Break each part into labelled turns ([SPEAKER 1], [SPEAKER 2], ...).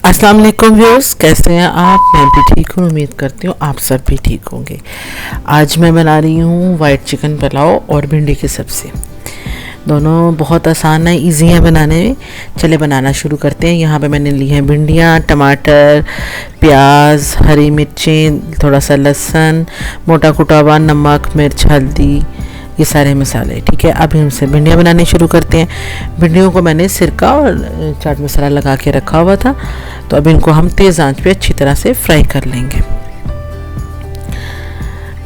[SPEAKER 1] अस्सलाम वालेकुम व्यूअर्स, कैसे हैं आप। मैं भी ठीक हूँ, उम्मीद करती हूँ आप सब भी ठीक होंगे। आज मैं बना रही हूँ वाइट चिकन पुलाव और भिंडी की सब्ज़ी। दोनों बहुत आसान है, इजी है बनाने में। चले बनाना शुरू करते हैं। यहाँ पे मैंने ली हैं भिंडियाँ, टमाटर, प्याज, हरी मिर्चें, थोड़ा सा लहसुन, मोटा कुटा हुआ, नमक, मिर्च, हल्दी, ये सारे मसाले। ठीक है, अब हमसे भिंडियाँ बनानी शुरू करते हैं। भिंडियों को मैंने सिरका और चाट मसाला लगा के रखा हुआ था, तो अब इनको हम तेज़ आंच पे अच्छी तरह से फ्राई कर लेंगे।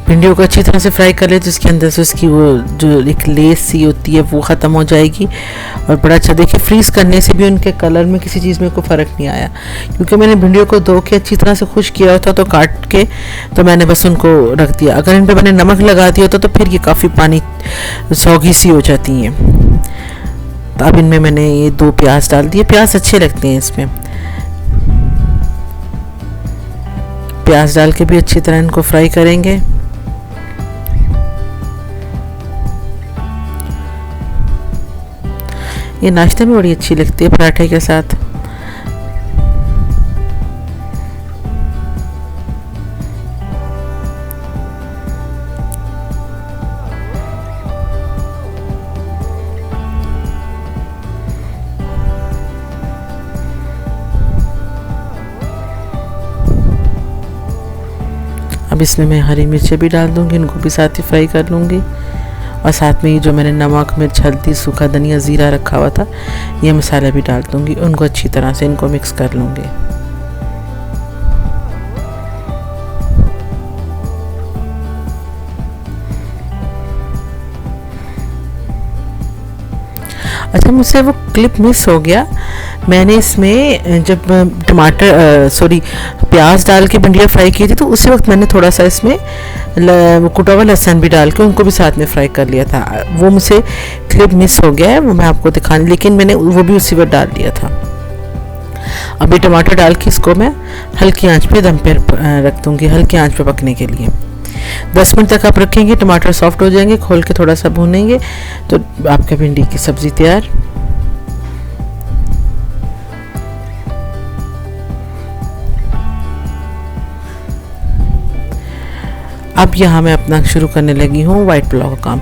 [SPEAKER 1] भिंडियों को अच्छी तरह से फ्राई कर ले तो इसके अंदर से उसकी वो जो एक लेस सी होती है वो ख़त्म हो जाएगी। और बड़ा अच्छा, देखिए फ्रीज़ करने से भी उनके कलर में किसी चीज़ में कोई फ़र्क नहीं आया, क्योंकि मैंने भिंडियों को धो के अच्छी तरह से खुश किया होता तो काट के, तो मैंने बस उनको रख दिया। अगर इन पर मैंने नमक लगा दिया होता तो फिर ये काफ़ी पानी सौगी सी हो जाती हैं। तो अब इनमें मैंने ये 2 प्याज डाल दिए। प्याज अच्छे लगते हैं इसमें। प्याज डाल के भी अच्छी तरह इनको फ्राई करेंगे। ये नाश्ते में बड़ी अच्छी लगती है पराठे के साथ। अब इसमें मैं हरी मिर्चें भी डाल दूंगी, इनको भी साथ ही फ्राई कर लूँगी। और साथ में ये जो मैंने नमक, मिर्च, हल्दी, सूखा धनिया, ज़ीरा रखा हुआ था, ये मसाला भी डाल दूंगी। उनको अच्छी तरह से इनको मिक्स कर लूँगी। अच्छा, मुझसे वो क्लिप मिस हो गया। मैंने इसमें जब प्याज डाल के भिंडियाँ फ्राई की थी, तो उसी वक्त मैंने थोड़ा सा इसमें वो कुटा हुआ लहसुन भी डाल के उनको भी साथ में फ्राई कर लिया था। वो मुझसे क्लिप मिस हो गया है, वो मैं आपको दिखाने, लेकिन मैंने वो भी उसी वक्त डाल दिया था। अभी टमाटर डाल के इसको मैं हल्की आंच पे दम पे रख दूँगी, हल्की आंच पे पकने के लिए। 10 मिनट तक आप रखेंगे, टमाटर सॉफ्ट हो जाएंगे। खोल के थोड़ा सा भूनेंगे तो आपका भिंडी की सब्ज़ी तैयार। अब यहाँ मैं अपना शुरू करने लगी हूँ वाइट पुलाव का काम।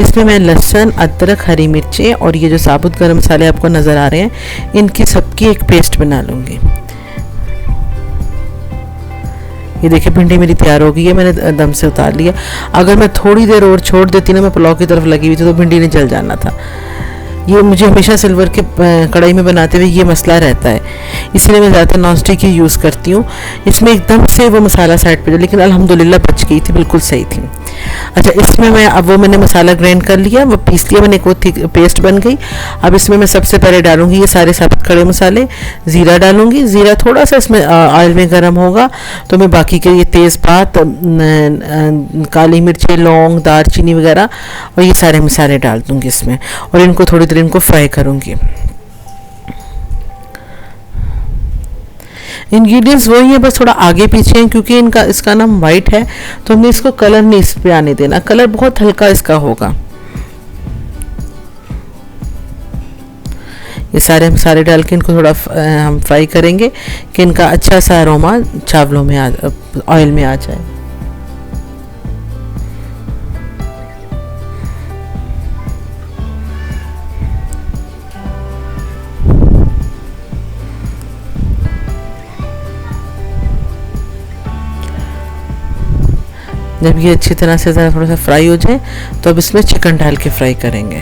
[SPEAKER 1] इसमें मैं लहसुन, अदरक, हरी मिर्चें और ये जो साबुत गरम मसाले आपको नज़र आ रहे हैं, इनकी सबकी एक पेस्ट बना लूँगी। ये देखिए भिंडी मेरी तैयार हो गई है, मैंने दम से उतार लिया। अगर मैं थोड़ी देर और छोड़ देती ना, मैं पुलाव की तरफ लगी हुई थी, तो भिंडी ने जल जाना था। ये मुझे हमेशा सिल्वर के कढ़ाई में बनाते हुए ये मसला रहता है, इसलिए मैं ज़्यादातर नॉन स्टिक ही यूज़ करती हूँ। इसमें एकदम से वो मसाला साइड पे, लेकिन अल्हम्दुलिल्लाह बच गई थी, बिल्कुल सही थी। अच्छा, इसमें मैं अब वो मैंने मसाला ग्राइंड कर लिया, वो पीस लिया मैंने, को थिक पेस्ट बन गई। अब इसमें मैं सबसे पहले डालूंगी ये सारे साबुत खड़े मसाले। ज़ीरा डालूंगी। ज़ीरा थोड़ा सा इसमें ऑयल में गर्म होगा तो मैं बाकी के ये तेज़पात, काली मिर्चें, लौंग, दालचीनी वगैरह और ये सारे मसाले डाल दूंगी इसमें, और इनको थोड़ी देर इनको फ्राई करूंगी। इंग्रेडिएंट्स वही है, बस थोड़ा आगे पीछे हैं, क्योंकि इसका नाम वाइट है, तो हमने इसको कलर नहीं इस पे आने देना। कलर बहुत हल्का इसका होगा। ये सारे मसाले डाल के इनको थोड़ा हम फ्राई करेंगे कि इनका अच्छा सा अरोमा चावलों में ऑयल में आ जाए। जब ये अच्छी तरह से थोड़ा सा फ्राई हो जाए, तो अब इसमें चिकन डाल के फ्राई करेंगे।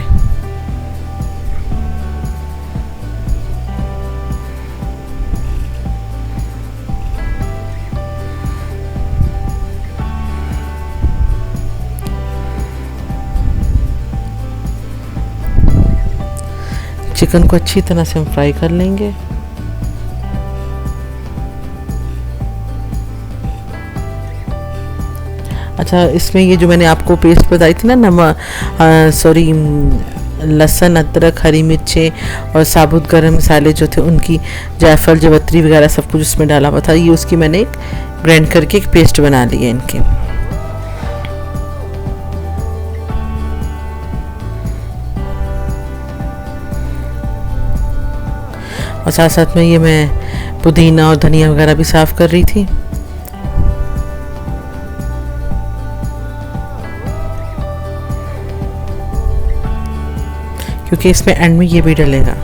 [SPEAKER 1] चिकन को अच्छी तरह से हम फ्राई कर लेंगे। अच्छा, इसमें ये जो मैंने आपको पेस्ट बताई थी ना, लहसुन, अदरक, हरी मिर्चें और साबुत गरम मसाले जो थे, उनकी जायफल, जवत्री वगैरह सब कुछ उसमें डाला हुआ था, ये उसकी मैंने एक ग्राइंड करके एक पेस्ट बना ली है इनकी। और साथ साथ में ये मैं पुदीना और धनिया वगैरह भी साफ़ कर रही थी। क्योंकि इसमें एंड में ये भी डलेगा।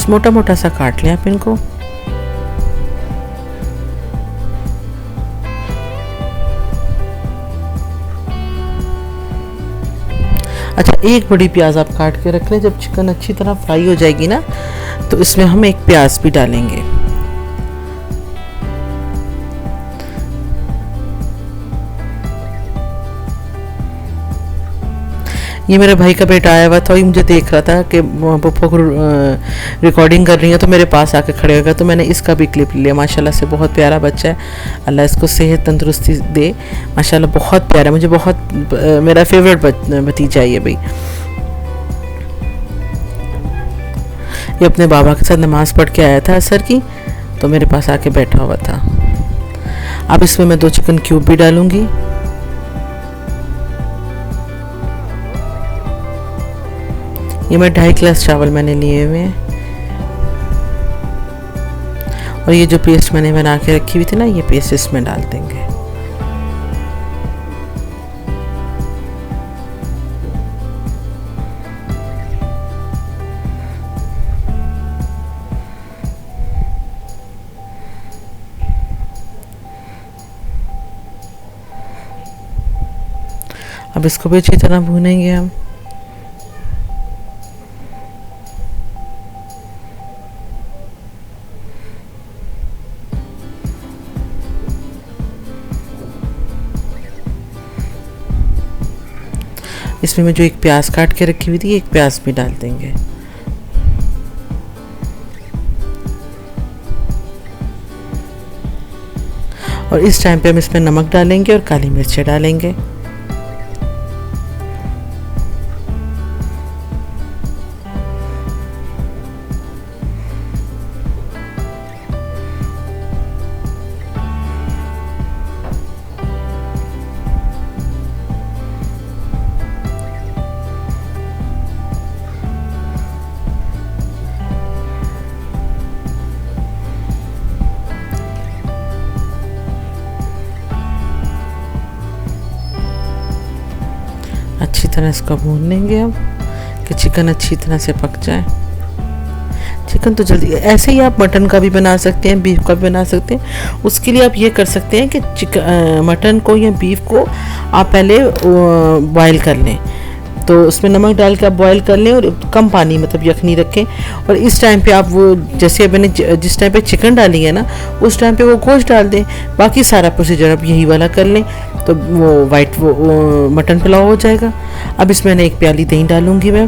[SPEAKER 1] मोटा मोटा सा काट लें आप इनको। अच्छा, एक बड़ी प्याज आप काट के रख लें। जब चिकन अच्छी तरह फ्राई हो जाएगी ना, तो इसमें हम एक प्याज भी डालेंगे। ये मेरे भाई का बेटा आया हुआ था, वही मुझे देख रहा था कि पप्पा को रिकॉर्डिंग कर रही है, तो मेरे पास आके खड़े हो गया। तो मैंने इसका भी क्लिप लिया। माशाल्लाह से बहुत प्यारा बच्चा है, अल्लाह इसको सेहत तंदुरुस्ती दे। माशाल्लाह बहुत प्यारा, मुझे बहुत मेरा फेवरेट भतीजा है ये भाई। ये अपने बाबा के साथ नमाज़ पढ़ के आया था असर की, तो मेरे पास आके बैठा हुआ था। अब इसमें मैं 2 चिकन क्यूब भी डालूँगी। ये मैं 2.5 गिलास चावल मैंने लिए हुए हैं। और ये जो पेस्ट मैंने बना के रखी हुई थी ना, ये पेस्ट इसमें डाल देंगे। अब इसको भी अच्छी तरह भूनेंगे हम। इसमें मैं जो एक प्याज काट के रखी हुई थी, एक प्याज भी डाल देंगे। और इस टाइम पे हम इसमें नमक डालेंगे और काली मिर्चें डालेंगे। अच्छी तरह इसको भून लेंगे हम, कि चिकन अच्छी तरह से पक जाए। चिकन तो जल्दी, ऐसे ही आप मटन का भी बना सकते हैं, बीफ का भी बना सकते हैं। उसके लिए आप ये कर सकते हैं कि मटन को या बीफ को आप पहले बॉयल कर लें। तो उसमें नमक डाल के आप बॉयल कर लें और कम पानी, मतलब यखनी रखें। और इस टाइम पे आप वो, जैसे मैंने जिस टाइम पे चिकन डाली है ना, उस टाइम पे वो गोश्त डाल दें। बाकी सारा प्रोसीजर आप यही वाला कर लें, तो वो मटन पुलाव हो जाएगा। अब इसमें मैं 1 प्याली दही डालूंगी मैं।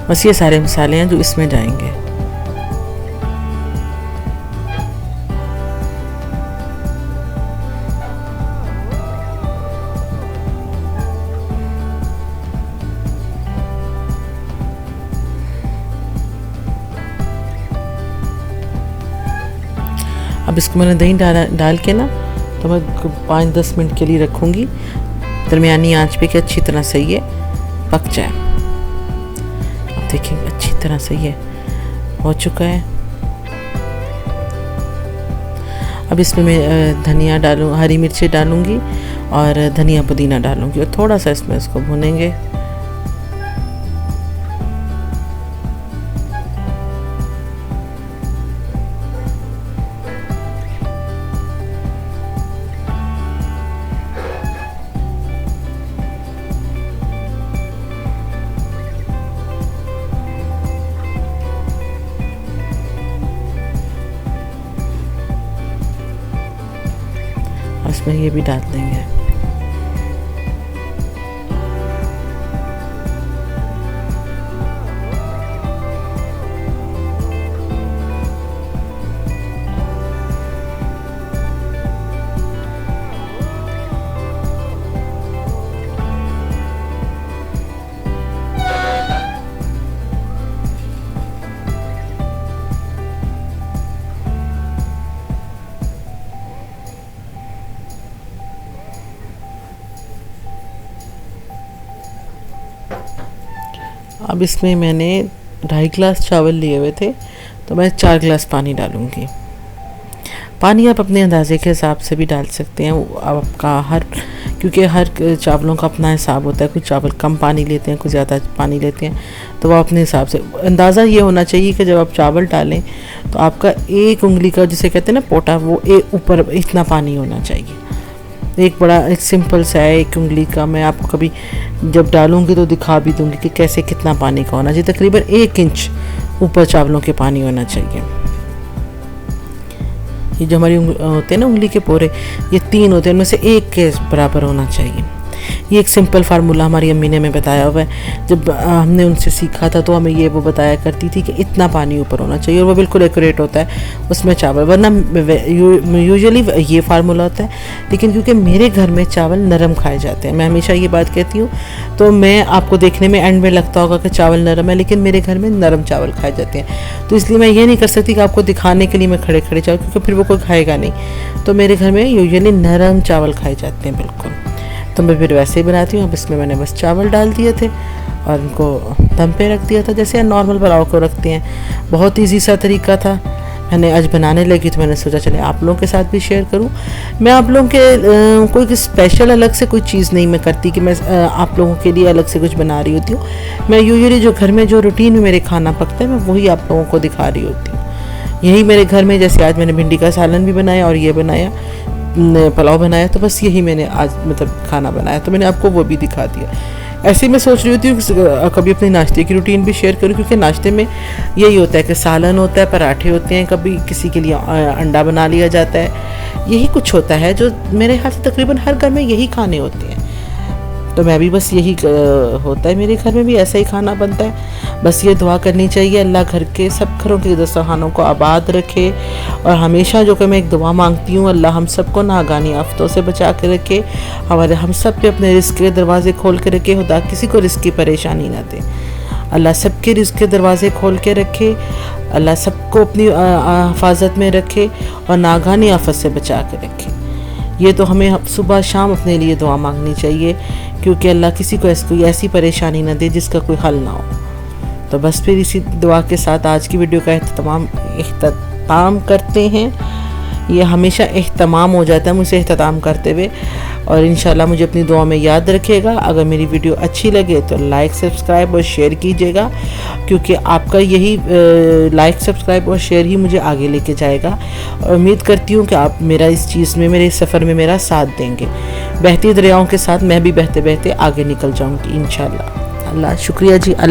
[SPEAKER 1] बस ये सारे मसाले हैं जो इसमें जाएंगे। अब इसको मैंने दही डाल के ना, तो मैं 5-10 मिनट के लिए रखूँगी दरमियानी आंच पे, कि अच्छी तरह से ये पक जाए। अब देखिए अच्छी तरह से ये हो चुका है। अब इसमें मैं धनिया डालूँ, हरी मिर्ची डालूँगी और धनिया पुदीना डालूँगी, और थोड़ा सा इसमें इसको भूनेंगे। इसमें ये भी डाल देंगे। अब इसमें मैंने 2.5 गिलास चावल लिए हुए थे, तो मैं 4 गिलास पानी डालूँगी। पानी आप अपने अंदाजे के हिसाब से भी डाल सकते हैं, आपका क्योंकि हर चावलों का अपना हिसाब होता है, कुछ चावल कम पानी लेते हैं, कुछ ज़्यादा पानी लेते हैं, तो वो अपने हिसाब से अंदाज़ा ये होना चाहिए कि जब आप चावल डालें तो आपका एक उंगली का, जिसे कहते हैं ना पोटा, वो ऊपर इतना पानी होना चाहिए। एक सिंपल सा है, एक उंगली का। मैं आपको कभी जब डालूंगी तो दिखा भी दूंगी कि कैसे कितना पानी का होना चाहिए। तकरीबन 1 इंच ऊपर चावलों के पानी होना चाहिए। ये जो हमारी होते हैं ना उंगली के पोरे, ये 3 होते हैं, उनमें से 1 के बराबर होना चाहिए। ये एक सिंपल फार्मूला हमारी अम्मी ने हमें बताया हुआ है। जब हमने उनसे सीखा था तो हमें ये वो बताया करती थी कि इतना पानी ऊपर होना चाहिए, और वो बिल्कुल एक्यूरेट होता है उसमें चावल। वरना यूजुअली ये फार्मूला होता है, लेकिन क्योंकि मेरे घर में चावल नरम खाए जाते हैं, मैं हमेशा ये बात कहती हूँ, तो मैं आपको देखने में एंड में लगता होगा कि चावल नरम है, लेकिन मेरे घर में नरम चावल खाए जाते हैं। तो इसलिए मैं ये नहीं कर सकती कि आपको दिखाने के लिए मैं खड़े खड़े चावल, क्योंकि फिर वो कोई खाएगा नहीं। तो मेरे घर में यूजुअली नरम चावल खाए जाते हैं बिल्कुल। तो मैं फिर वैसे ही बनाती हूँ। अब इसमें मैंने बस चावल डाल दिए थे और उनको दम पे रख दिया था, जैसे नॉर्मल पुलाव को रखते हैं। बहुत इजी सा तरीका था। मैंने आज बनाने लगी तो मैंने सोचा चले आप लोगों के साथ भी शेयर करूं। मैं आप लोगों के कोई स्पेशल अलग से कोई चीज़ नहीं मैं करती कि मैं आप लोगों के लिए अलग से कुछ बना रही होती हूँ। मैं यूजुअली जो घर में जो रूटीन में मेरे खाना पकता है, मैं वही आप लोगों को दिखा रही होती हूँ। यही मेरे घर में, जैसे आज मैंने भिंडी का सालन भी बनाया और ये बनाया, पुलाव बनाया, तो बस यही मैंने आज मतलब खाना बनाया, तो मैंने आपको वो भी दिखा दिया। ऐसे ही मैं सोच रही होती हूँ कभी अपने नाश्ते की रूटीन भी शेयर करूँ, क्योंकि नाश्ते में यही होता है कि सालन होता है, पराठे होते हैं, कभी किसी के लिए अंडा बना लिया जाता है। यही कुछ होता है जो मेरे ख्याल से तकरीबन हर घर में यही खाने होते हैं। तो मैं भी बस यही होता है, मेरे घर में भी ऐसा ही खाना बनता है। बस ये दुआ करनी चाहिए अल्लाह घर के सब घरों के दस्तरखानों को आबाद रखे, और हमेशा जो कि मैं एक दुआ मांगती हूँ, अल्लाह हम सबको नागानी आफतों से बचा के रखे, हम सब पे अपने रिस्क के दरवाजे खोल के रखे। खुदा किसी को रिस्क की परेशानी ना दे। अल्लाह सबके रिस्क के दरवाजे खोल के रखे, अल्लाह सबको अपनी हिफाजत में रखे और नागानी आफत से बचा के रखे। ये तो हमें सुबह शाम अपने लिए दुआ मांगनी चाहिए, क्योंकि अल्लाह किसी को कोई ऐसी परेशानी ना दे जिसका कोई हल ना हो। तो बस फिर इसी दुआ के साथ आज की वीडियो का इख्तिताम करते हैं। ये हमेशा इख्तिताम हो जाता है मुझसे इख्तिताम करते हुए, और इंशाल्लाह मुझे अपनी दुआ में याद रखेगा। अगर मेरी वीडियो अच्छी लगे तो लाइक, सब्सक्राइब और शेयर कीजिएगा, क्योंकि आपका यही लाइक, सब्सक्राइब और शेयर ही मुझे आगे लेके जाएगा। और उम्मीद करती हूँ कि आप मेरा इस चीज़ में, मेरे सफ़र में मेरा साथ देंगे। बहती दरियाओं के साथ मैं भी बहते बहते आगे निकल जाऊँगी इंशाल्लाह। अल्लाह शुक्रिया जी। अल्लाह।